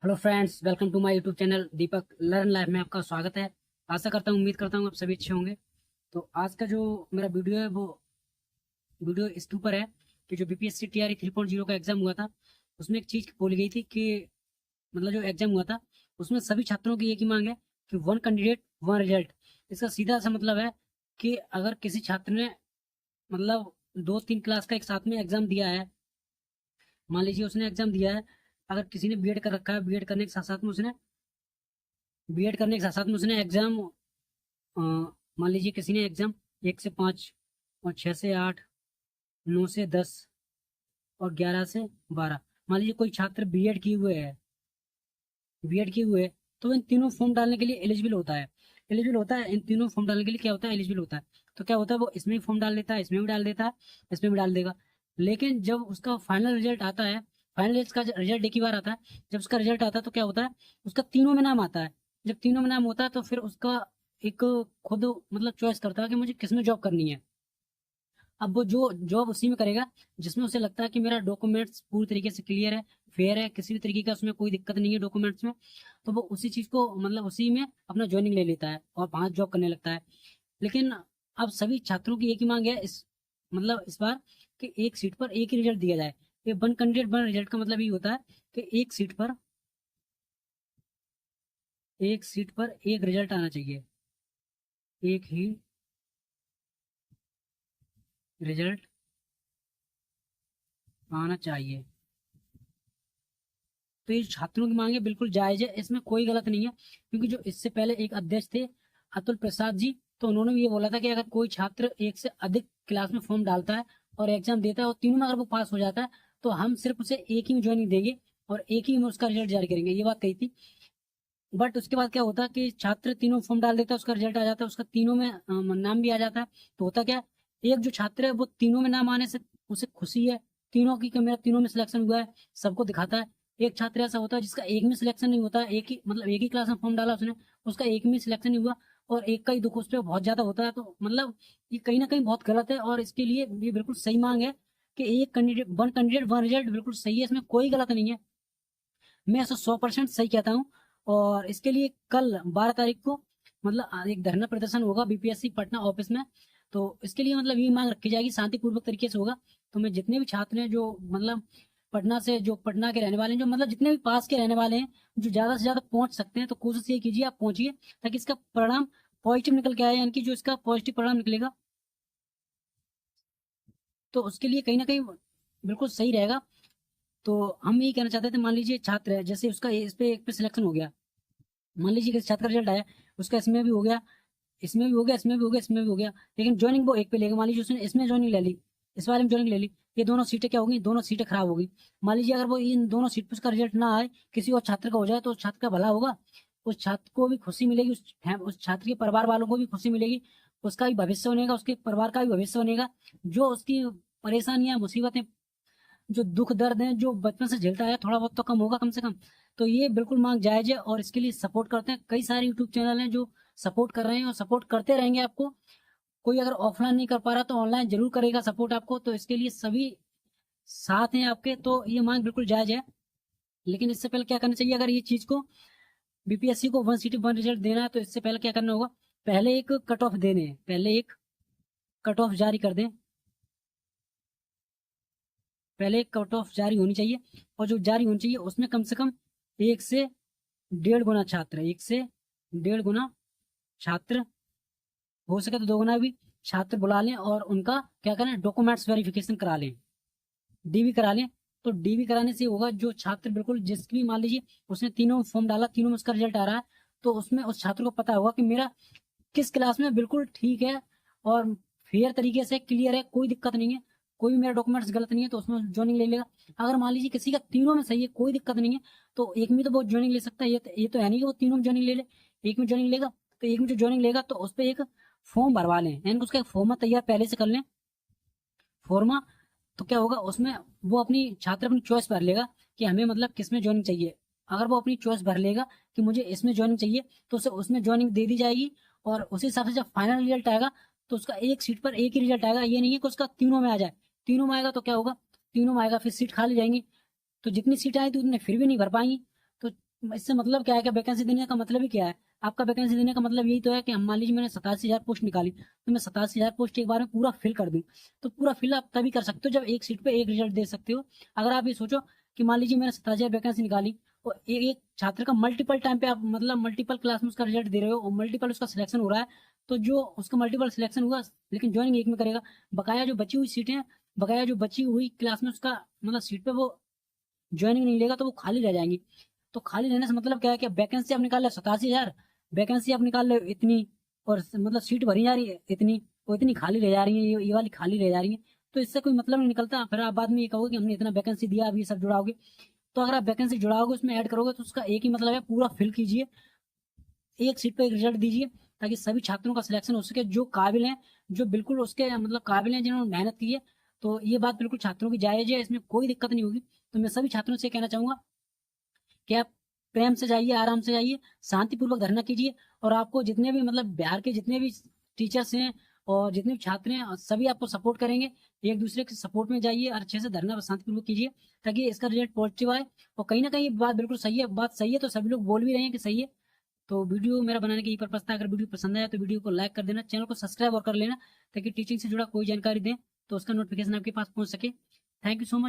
Hello friends, welcome to my YouTube channel Deepak learn life में आपका स्वागत है। आशा करता हूँ, उम्मीद करता हूँ आप सभी अच्छे होंगे। तो आज का जो मेरा वीडियो है वो वीडियो इसके ऊपर है कि जो बीपीएससी टीआरई 3.0 का एग्जाम हुआ था, उसमें एक चीज बोली गई थी कि मतलब जो एग्जाम हुआ था उसमें सभी छात्रों की एक ही मांग है कि वन कैंडिडेट वन रिजल्ट। इसका सीधा सा मतलब है कि अगर किसी छात्र ने मतलब 2-3 क्लास का एक साथ में एग्जाम दिया है, मान लीजिए उसने एग्जाम दिया है, अगर किसी ने बीएड कर रखा है, बीएड करने के साथ साथ में उसने एग्जाम मान लीजिए किसी ने एग्जाम 1 से 5 और 6 से 8, 9 से 10 और 11 से 12, मान लीजिए कोई छात्र बीएड किए हुए है, तो इन तीनों फॉर्म डालने के लिए एलिजिबल होता है। इन तीनों फॉर्म डालने के लिए क्या होता है, एलिजिबल होता है। तो क्या होता है, वो इसमें भी फॉर्म डाल देता है, इसमें भी डाल देता है, इसमें भी डाल देगा। लेकिन जब उसका फाइनल रिजल्ट आता है, फाइनल का रिजल्ट एक ही बार आता है। जब उसका रिजल्ट आता है तो क्या होता है, उसका तीनों में नाम आता है। जब तीनों में नाम होता है तो फिर उसका एक खुद मतलब चॉइस करता है कि मुझे किसमें जॉब करनी है। अब वो जो जॉब उसी में करेगा जिसमें उसे लगता है कि मेरा डॉक्यूमेंट्स पूरी तरीके से क्लियर है, फेयर है, किसी भी तरीके का उसमें कोई दिक्कत नहीं है डॉक्यूमेंट्स में। तो वो उसी चीज को मतलब उसी में अपना ज्वाइनिंग ले लेता है और वहां जॉब करने लगता है। लेकिन अब सभी छात्रों की एक ही मांग है इस बार कि एक सीट पर एक ही रिजल्ट दिया जाए। ये वन कैंडिडेट वन रिजल्ट का मतलब ये होता है कि एक सीट पर एक रिजल्ट आना चाहिए, एक ही रिजल्ट आना चाहिए। तो ये छात्रों की मांगे बिल्कुल जायज है, इसमें कोई गलत नहीं है। क्योंकि जो इससे पहले एक अध्यक्ष थे, अतुल प्रसाद जी, तो उन्होंने भी ये बोला था कि अगर कोई छात्र एक से अधिक क्लास में फॉर्म डालता है और एग्जाम देता है और तीनों में अगर वो पास हो जाता है तो हम सिर्फ उसे एक ही में ज्वाइनिंग देंगे और एक ही में उसका रिजल्ट जारी करेंगे, ये बात कही थी। बट उसके बाद क्या होता है कि छात्र तीनों फॉर्म डाल देता है, उसका रिजल्ट आ जाता है, उसका तीनों में नाम भी आ जाता है। तो होता क्या है, एक जो छात्र है वो तीनों में नाम आने से उसे खुशी है, तीनों की कि मेरा तीनों में सिलेक्शन हुआ है, सबको दिखाता है। एक छात्र ऐसा होता है जिसका एक में सिलेक्शन नहीं होता, एक ही क्लास में फॉर्म डाला उसने, उसका एक में सिलेक्शन नहीं हुआ और एक का ही दुख उस पर बहुत ज्यादा होता है। तो मतलब ये कहीं ना कहीं बहुत गलत है और इसके लिए ये बिल्कुल सही मांग है कि वन कैंडिडेट वन रिजल्ट बिल्कुल सही है, इसमें कोई गलत नहीं है। मैं ऐसा 100% सही कहता हूँ। और इसके लिए कल 12 तारीख को मतलब एक धरना प्रदर्शन होगा बीपीएससी पटना ऑफिस में। तो इसके लिए मतलब ये मांग रखी जाएगी, शांतिपूर्वक तरीके से होगा। तो मैं जितने भी छात्र हैं जो मतलब जो पटना के रहने वाले हैं, जो मतलब जितने भी पास के रहने वाले हैं, जो ज्यादा से ज्यादा पहुंच सकते हैं, तो कोशिश ये कीजिए आप पहुंचिए ताकि इसका परिणाम पॉजिटिव निकल के आए, यानी कि जो इसका पॉजिटिव परिणाम निकलेगा तो उसके लिए कहीं ना कहीं बिल्कुल सही रहेगा। तो हम यही कहना चाहते थे, मान लीजिए छात्र है, जैसे उसका इस पे एक पे सिलेक्शन हो गया, मान लीजिए कि छात्र का रिजल्ट आया, उसका इसमें भी हो गया, इसमें भी हो गया, इसमें भी हो गया, इसमें भी हो गया, लेकिन ज्वाइनिंग वो एक पे लेगा। मान लीजिए उसने इसमें ज्वाइनिंग ले ली, इस वाले में ज्वाइनिंग ले ली, ये दोनों सीटें क्या होगी, दोनों सीटें खराब होगी। मान लीजिए अगर वो इन दोनों सीट पर उसका रिजल्ट ना आए, किसी और छात्र का हो जाए, तो उस छात्र का भला होगा, उस छात्र को भी खुशी मिलेगी, उस छात्र के परिवार वालों को भी खुशी मिलेगी, उसका भी भविष्य बनेगा, उसके परिवार का भी भविष्य बनेगा। जो उसकी परेशानियां मुसीबतें, जो दुख दर्द है जो बचपन से झेलता है, थोड़ा बहुत तो कम होगा कम से कम। तो ये बिल्कुल मांग जायज है और इसके लिए सपोर्ट करते हैं, कई सारे यूट्यूब चैनल हैं जो सपोर्ट कर रहे हैं और सपोर्ट करते रहेंगे आपको। कोई अगर ऑफलाइन नहीं कर पा रहा तो ऑनलाइन जरूर करेगा सपोर्ट आपको, तो इसके लिए सभी साथ हैं आपके। तो ये मांग बिल्कुल जायज है। लेकिन इससे पहले क्या करना चाहिए, अगर ये चीज को बीपीएससी को वन सिटी वन रिजल्ट देना है तो इससे पहले क्या करना होगा, पहले एक कट ऑफ जारी कर दें, पहले एक कट ऑफ जारी होनी चाहिए। और जो जारी होनी चाहिए उसमें कम से कम 1 से 1.5 गुना छात्र, 1 से 1.5 गुना छात्र, हो सके तो 2 गुना भी छात्र बुला लें और उनका क्या करें, डॉक्यूमेंट्स वेरिफिकेशन करा लें, डीवी करा लें। तो डीवी कराने से होगा, जो छात्र बिल्कुल जिसकी भी मान लीजिए उसने तीनों फॉर्म डाला, तीनों में उसका रिजल्ट आ रहा है, तो उसमें उस छात्र को पता होगा कि मेरा किस क्लास में बिल्कुल ठीक है और फेयर तरीके से क्लियर है, कोई दिक्कत नहीं है, कोई भी मेरा डॉक्यूमेंट्स गलत नहीं है, तो उसमें ज्वाइनिंग ले लेगा। अगर मान लीजिए किसी का तीनों में सही है, कोई दिक्कत नहीं है, तो एक में तो वो ज्वाइनिंग ले सकता है। ये तो है नहीं कि वो तीनों में ज्वाइनिंग ले ले, एक में ज्वाइनिंग लेगा। तो एक में जो ज्वाइनिंग लेगा तो उस पर एक फॉर्म भरवा लें, यानी कि उसका एक फॉर्म तैयार पहले से कर लें, फॉर्मा। तो क्या होगा उसमें, वो अपनी छात्र अपनी चॉइस भर लेगा कि हमें मतलब किस में ज्वाइनिंग चाहिए। अगर वो अपनी चॉइस भर लेगा कि मुझे इसमें ज्वाइनिंग चाहिए, तो उसे उसमें ज्वाइनिंग दे दी जाएगी। और उसी हिसाब से जब फाइनल रिजल्ट आएगा तो उसका एक सीट पर एक ही रिजल्ट आएगा, ये नहीं है कि उसका तीनों में आ जाए। तीनों में आएगा तो क्या होगा, तीनों में आएगा फिर सीट खाली जाएंगी, तो जितनी सीट आई तो उतने फिर भी नहीं भर पाएंगी। तो इससे मतलब क्या है कि वैकेंसी देने का मतलब ही क्या है? आपका वैकेंसी देने का मतलब यही तो है कि हम मान लीजिए मैंने 87,000 पोस्ट निकाली, तो मैं 87,000 पोस्ट एक बार में पूरा फिल कर दूं। तो पूरा फिल आप तभी कर सकते हो जब एक सीट पे एक रिजल्ट दे सकते हो। अगर आप ये सोचो कि मान लीजिए मैंने 87,000 वैकेंसी निकाली और एक छात्र का मल्टीपल टाइम पे आप मतलब मल्टीपल क्लास में उसका रिजल्ट दे रहे हो और मल्टीपल उसका सिलेक्शन हो रहा है, तो जो उसका मल्टीपल सिलेक्शन हुआ लेकिन ज्वाइनिंग एक में करेगा, बकाया जो बची हुई सीटें, बकाया जो बची हुई क्लास में उसका मतलब सीट पे वो ज्वाइनिंग नहीं लेगा तो वो खाली रह जाएंगी। तो खाली रहने से मतलब क्या है कि वैकेंसी आप निकाल रहे 87,000, वैकेंसी आप निकाल रहे हो इतनी, और मतलब सीट भरी जा रही है इतनी, और इतनी खाली रह जा रही है, ये वाली खाली रह जा रही है। तो इससे कोई मतलब नहीं निकलता। फिर आप बाद में ये कहोगे कि हमने इतना वैकेंसी दिया, अब ये सब जुड़ाओगे। तो अगर आप वैकेंसी जुड़ाओगे उसमें ऐड करोगे तो उसका एक ही मतलब है, पूरा फिल कीजिए, एक सीट पे एक रिजल्ट दीजिए, ताकि सभी छात्रों का सिलेक्शन हो सके जो काबिल हैं, जो बिल्कुल उसके मतलब काबिल हैं, जिन्होंने मेहनत की है। तो ये बात बिल्कुल छात्रों की जायज है, इसमें कोई दिक्कत नहीं होगी। तो मैं सभी छात्रों से कहना चाहूंगा कि आप प्रेम से जाइए, आराम से जाइए, शांतिपूर्वक धरना कीजिए। और आपको जितने भी मतलब बिहार के जितने भी टीचर्स हैं और जितने भी छात्र हैं सभी आपको सपोर्ट करेंगे। एक दूसरे के सपोर्ट में जाइए और अच्छे से धरना शांतिपूर्वक कीजिए, ताकि इसका रिजल्ट पॉजिटिव आए। और कहीं ना कहीं बात बिल्कुल सही है, बात सही है तो सभी लोग बोल भी रहे हैं कि सही है। तो वीडियो मेरा बनाने का यही पर्पज था। अगर वीडियो पसंद आया तो वीडियो को लाइक कर देना, चैनल को सब्सक्राइब और कर लेना, ताकि टीचिंग से जुड़ा कोई जानकारी दें तो उसका नोटिफिकेशन आपके पास पहुंच सके। Thank you so much.